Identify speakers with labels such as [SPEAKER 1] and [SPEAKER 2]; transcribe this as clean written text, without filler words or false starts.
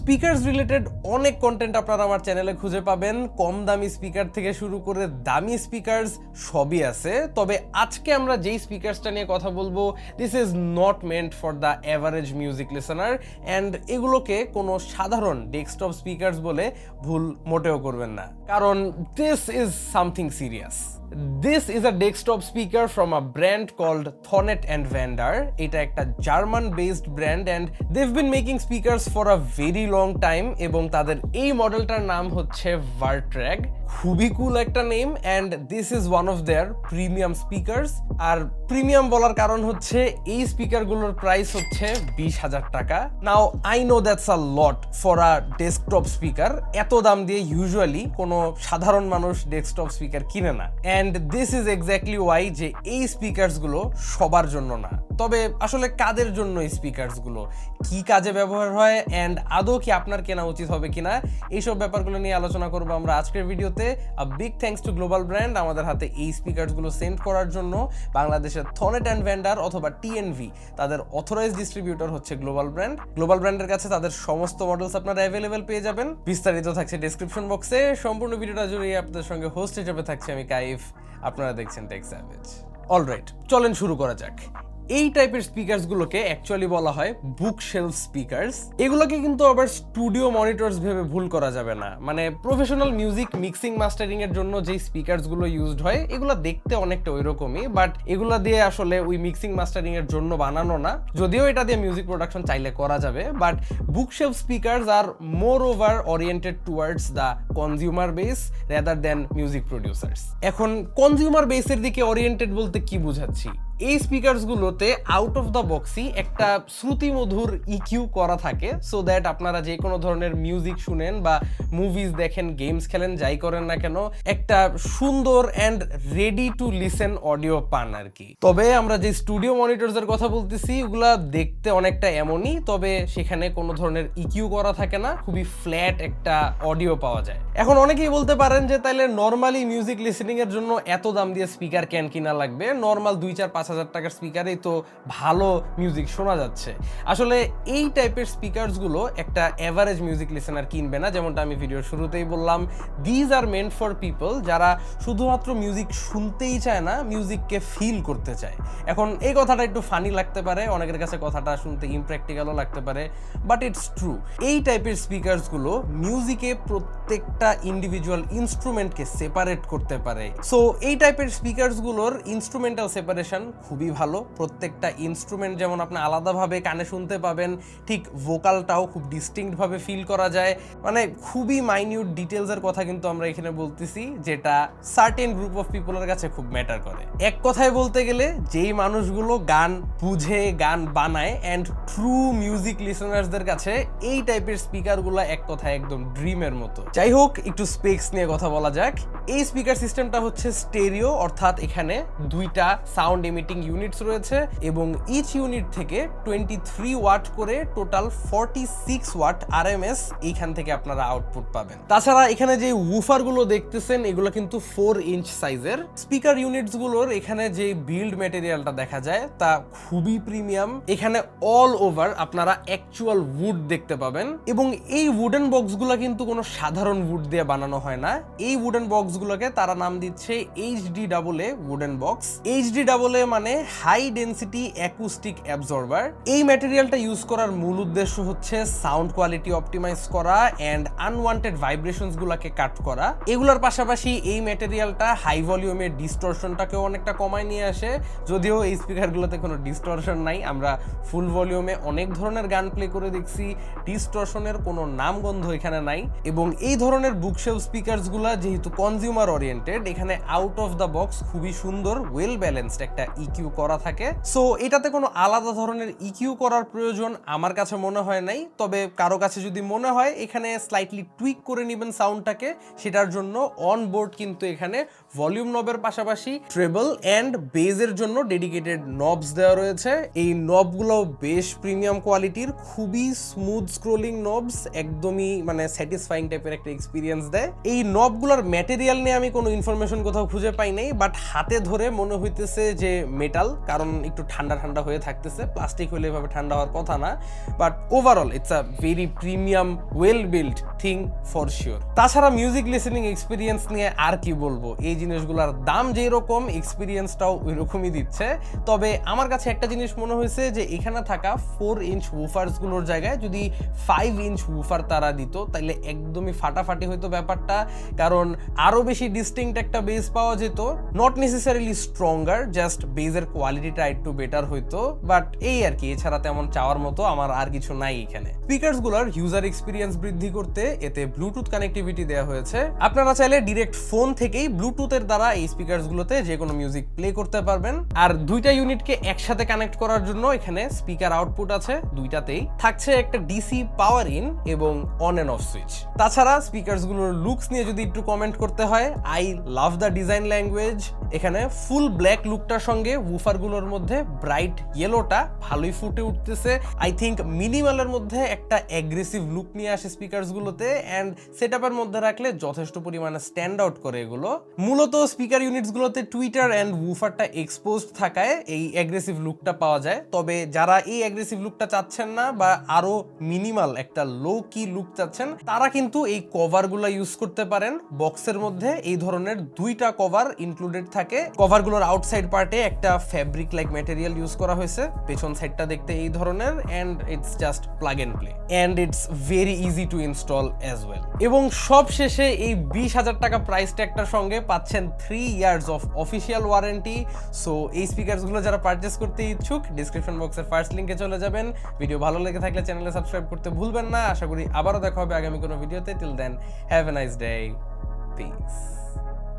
[SPEAKER 1] Speakers related অনেক content আপনারা আমার চ্যানেলে খুঁজে পাবেন, কম দামি স্পিকার থেকে শুরু করে দামি স্পিকারস সবই আছে। তবে আজকে আমরা যেই স্পিকারসটা নিয়ে কথা বলবো, this is not meant for the average music listener, and এগুলোকে কোনো সাধারণ ডেস্কটপ স্পিকারস বলে ভুল মোটেও করবেন না, কারণ this is something serious. This is a desktop speaker from a brand called Thonet & Vander. এটা একটা German based brand and they've been making speakers for a very long time এবং তাদের এই মডেলটার নাম হচ্ছে ভার্ট্র্যাগ। খুবই কুল একটা name and this is one of their premium speakers. আর প্রিমিয়াম বলার কারণ হচ্ছে এই স্পিকারগুলোর প্রাইস হচ্ছে 20,000 টাকা। Now I know that's a lot for a desktop speaker. এত দাম দিয়ে ইউজুয়ালি কোনো সাধারণ মানুষ ডেস্কটপ স্পিকার কিনে না, and this is exactly why যে এই স্পিকারসগুলো সবার জন্য না। তবে আসলে কাদের জন্য এই স্পিকারসগুলো, কি কাজে ব্যবহার হয়, অ্যান্ড আদৌ কি আপনার কেনা উচিত হবে কিনা, এইসব ব্যাপারগুলো নিয়ে আলোচনা করবো আমরা আজকের ভিডিওতে। A big thanks to global brand আমাদের হাতে এই স্পিকারসগুলো সেন্ড করার জন্য। বাংলাদেশের থনেট অ্যান্ড ভ্যান্ডার অথবা টিএনভি, তাদের অথরাইজ ডিস্ট্রিবিউটর হচ্ছে গ্লোবাল ব্র্যান্ড। গ্লোবাল ব্র্যান্ডের কাছে তাদের সমস্ত মডেলস আপনারা অ্যাভেলেবেল পেয়ে যাবেন। বিস্তারিত থাকছে ডেসক্রিপশন বক্সে। সম্পূর্ণ ভিডিওটা জুড়ে আপনাদের সঙ্গে হোস্ট হিসেবে থাকছে আমি কাইফ, আপনারা দেখছেন টেক স্যাভেজ। অলরাইট, চলেন শুরু করা যাক। এই টাইপের স্পিকারসগুলোকে অ্যাকচুয়ালি বলা হয় বুক শেলফ স্পিকারস। এগুলোকে কিন্তু আবার স্টুডিও মনিটরস ভেবে ভুল করা যাবে না। মানে প্রফেশনাল মিউজিক মিক্সিং মাস্টারিং এর জন্য যেই স্পিকারসগুলো ইউজড হয়, এগুলো দেখতে অনেকটা ওইরকমই, বাট এগুলা দিয়ে আসলে ওই মিক্সিং মাস্টারিং এর জন্য বানানো না। যদিও এটা দিয়ে মিউজিক প্রোডাকশন চাইলে করা যাবে, but bookshelf speakers are more over oriented towards the consumer base rather than music producers. এখন কনজিউমার বেসের দিকে ওরিয়েন্টেড বলতে কি বুঝাচ্ছি? এই স্পিকারসগুলোতে আউট অফ দ্য বক্সই একটা শ্রুতিমধুর ইকিউ করা থাকে, সো দ্যাট আপনারা যে কোনো ধরনের মিউজিক শুনেন বা মুভিজ দেখেন, গেমস খেলেন, যাই করেন না কেন, একটা সুন্দর and ready to listen audio পান আর কি। তবে আমরা যে স্টুডিও মনিটরসের কথা বলতেছি, ওগুলা দেখতে অনেকটা এমনই, তবে সেখানে কোনো ধরনের ইকিউ করা থাকে না, খুবই ফ্ল্যাট একটা অডিও পাওয়া যায়। এখন অনেকেই বলতে পারেন যে তাইলে নর্মালি মিউজিক লিসেনিং এর জন্য এত দাম দিয়ে স্পিকার কেন কিনা লাগবে? নর্মাল 2-4-5 হাজার টাকার স্পিকারেই তো ভালো মিউজিক শোনা যাচ্ছে। আসলে এই টাইপের স্পিকারসগুলো একটা অ্যাভারেজ মিউজিক লিসেনার কিনবে না। যেমনটা আমি ভিডিওর শুরুতেই বললাম, these are meant for people যারা শুধুমাত্র মিউজিক শুনতেই চায় না, মিউজিককে ফিল করতে চায়। এখন এই কথাটা একটু ফানি লাগতে পারে, অনেকের কাছে কথাটা শুনতে ইমপ্র্যাকটিক্যালও লাগতে পারে, বাট ইটস ট্রু। এই টাইপের স্পিকারসগুলো মিউজিকে প্রত্যেকটা ইন্ডিভিজুয়াল ইনস্ট্রুমেন্টকে সেপারেট করতে পারে। সো এই টাইপের স্পিকারসগুলোর ইনস্ট্রুমেন্টাল সেপারেশন খুবই ভালো। প্রত্যেকটা ইনস্ট্রুমেন্ট যেমন আপনি আলাদাভাবে কানে শুনতে পাবেন, ঠিক ভোকালটাও খুব ডিস্টিংক্টভাবে ফিল করা যায়। মানে খুবই মাইনিউট ডিটেলসের কথা কিন্তু আমরা এখানে বলতেছি, যেটা সার্টেন গ্রুপ অফ পিপলের কাছে খুব ম্যাটার করে। এক কথায় বলতে গেলে, যেই মানুষগুলো গান বুঝে গান বানায় অ্যান্ড ট্রু মিউজিক লিসেনার্সদের কাছে এই টাইপের স্পিকারগুলো এক কথায় একদম ড্রিমের মতো। যাই হোক, একটু স্পেক্স নিয়ে কথা বলা যাক। এই স্পিকার সিস্টেমটা হচ্ছে স্টেরিও, অর্থাৎ এখানে দুইটা সাউন্ড ইমিটিং ইউনিটস রয়েছে এবং ইচ ইউনিট থেকে 23 ওয়াট করে টোটাল 46 ওয়াট আরএমএস এইখান থেকে আপনারা আউটপুট পাবেন। তাছাড়া এখানে যে উফারগুলো দেখতেছেন, এগুলো কিন্তু 4 ইঞ্চ সাইজের স্পিকার ইউনিটসগুলোর। এখানে যে বিল্ড ম্যাটেরিয়ালটা দেখা যায় তা খুবই প্রিমিয়াম। এখানে অল ওভার আপনারা অ্যাকচুয়াল উড দেখতে পাবেন এবং এই উডেন বক্সগুলো কিন্তু কোনো সাধারণ উড দিয়ে বানানো হয় না। এই উডেন বক্সগুলোকে তারা নাম দিচ্ছে HDAA উডেন বক্স। HDAA মানে হাই ডেন্সিটি অ্যাকুস্টিক অ্যাবজর্বার। এই ম্যাটেরিয়ালটা ইউজ করার মূল উদ্দেশ্য হচ্ছে সাউন্ড কোয়ালিটি অপটিমাইজ করা অ্যান্ড আনওয়ান্টেড ভাইব্রেশনস গুলাকে কাট করা। এগুলোর পাশাপাশি এই ম্যাটেরিয়ালটা হাই ভলিউমের ডিস্টরশনটাকেও অনেকটা কমায় নিয়ে আসে। যদিও এই স্পিকারগুলোতে কোনো ডিস্টরশন নাই, আমরা ফুল ভলিউমে অনেক ধরনের গান প্লে করে দেখছি, ডিস্টরশনের কোনো নামগন্ধ এখানে নাই। এবং এই ধরনের বুকশেলফ স্পিকারসগুলো যেহেতু কনজিউমার ওরিয়েন্টেড, এখানে আউট অফ দ্য বক্স খুবই সুন্দর ওয়েল ব্যালেন্সড একটা ইকিউ করা থাকে। সো এটাতে কোনো আলাদা ধরনের ইকিউ করার প্রয়োজন আমার কাছে মনে হয় নাই। তবে কারো কাছে যদি মনে হয়, এখানে স্লাইটলি টুইক করে নেবেন সাউন্ডটাকে, সেটার জন্য অন বোর্ড কিন্তু এখানে ভলিউম নবের পাশাপাশি ট্রেবল অ্যান্ড বেজের জন্য ডেডিকেটেড নবস দেওয়া রয়েছে। এই নবগুলো বেশ প্রিমিয়াম কোয়ালিটির, খুবই স্মুথ স্ক্রোলিং নবস, একদমই মানে স্যাটিসফাইং টাইপের একটা এক্সপিরিয়েন্স দেয়। এই নবগুলোর ম্যাটেরিয়াল নিয়ে আমি কোনো ইনফরমেশন কোথাও খুঁজে পাই নাই, বাট হাতে ধরে মনে হইতেছে যে মেটাল, কারণ একটু ঠান্ডা ঠান্ডা হয়ে থাকতেছে, প্লাস্টিক হলে এভাবে ঠান্ডা হওয়ার কথা না, but overall it's a very premium well build thing for sure. তাছাড়া মিউজিক লিসেনিং এক্সপিরিয়েন্স নিয়ে আর কি বলবো, এই জিনিসগুলোর দাম যেই রকম এক্সপিরিয়েন্সটাও ওই রকমই দিচ্ছে। তবে আমার কাছে একটা জিনিস মনে হয়েছে যে এখানে থাকা 4 ইঞ্চ উফার্সগুলোর জায়গায় যদি 5 ইঞ্চ উফার তারা দিত তাহলে একদমই ফাটাফাটি হইতো ব্যাপারটা, কারণ আরো বেশি ডিস্টিংক্ট একটা বেস পাওয়া যেত, নট নেসেসারিলি স্ট্রঙ্গার, জাস্ট বেজের কোয়ালিটিটা একটু বেটার হইতো, বাট এই আর কি, এছাড়া তেমন চাওয়ার মতো আমার আর কিছু নাই এখানে। স্পিকারসগুলোর ইউজার এক্সপিরিয়েন্স বৃদ্ধি করতে এতে ব্লুটুথ কানেক্টিভিটি দেওয়া হয়েছে। আপনারা চাইলে ডিরেক্ট ফোন থেকেই ব্লুটুথের দ্বারা এই স্পিকারসগুলোতে যে কোনো মিউজিক প্লে করতে পারবেন। আর দুইটা ইউনিটকে একসাথে কানেক্ট করার জন্য এখানে স্পিকার আউটপুট আছে, দুইটাতেই থাকছে একটা ডিসি পাওয়ার ইন এবং অন এন্ড অফ সুইচ। তাছাড়া স্পিকারসগুলোর লুকস নিয়ে যদি একটু কমেন্ট করতে হয়, I love the design language. এখানে ফুল ব্ল্যাক লুকটার সঙ্গে উফারগুলোর মধ্যে ব্রাইট ইয়েলোটা ভালোই ফুটে উঠতেছে। আই থিঙ্ক মিনিমালের মধ্যে একটা অ্যাগ্রেসিভ লুক নিয়ে আসে স্পিকারসগুলোতে, অ্যান্ড সেটআপের মধ্যে রাখলে যথেষ্ট পরিমাণে স্ট্যান্ড আউট করে এগুলো। মূলত স্পিকার ইউনিটসগুলোতে টুইটার অ্যান্ড উফারটা এক্সপোজড থাকায় এই অ্যাগ্রেসিভ লুকটা পাওয়া যায়। তবে যারা এই অ্যাগ্রেসিভ লুকটা চাচ্ছেন না বা আরো মিনিমাল একটা লো কি লুক চাচ্ছেন, তারা কিন্তু এই কভারগুলো ইউজ করতে পারেন। বক্সের মধ্যে এই ধরনের দুইটা কভার ইনক্লুডেড থাকে। কভারগুলোর আউটসাইড পার্টে একটা ফ্যাব্রিক লাইক ম্যাটেরিয়াল ইউজ করা হয়েছে, পেছন সাইডটা দেখতে এই ধরনের, and it's just plug and play, and it's very easy to install as well. এবং সব শেষে এই 20,000 টাকা প্রাইস ট্যাগটার সঙ্গে পাচ্ছেন 3 years of official warranty. So এই স্পিকারসগুলো যারা পারচেস করতে ইচ্ছুক, ডিসক্রিপশন বক্সের ফার্স্ট লিঙ্কে চলে যাবেন। ভিডিও ভালো লেগে থাকলে চ্যানেলে সাবস্ক্রাইব করতে ভুলবেন না। আশা করি আবারও দেখা হবে আগামী কোনো ভিডিওতে। Till then, have a nice day, piece.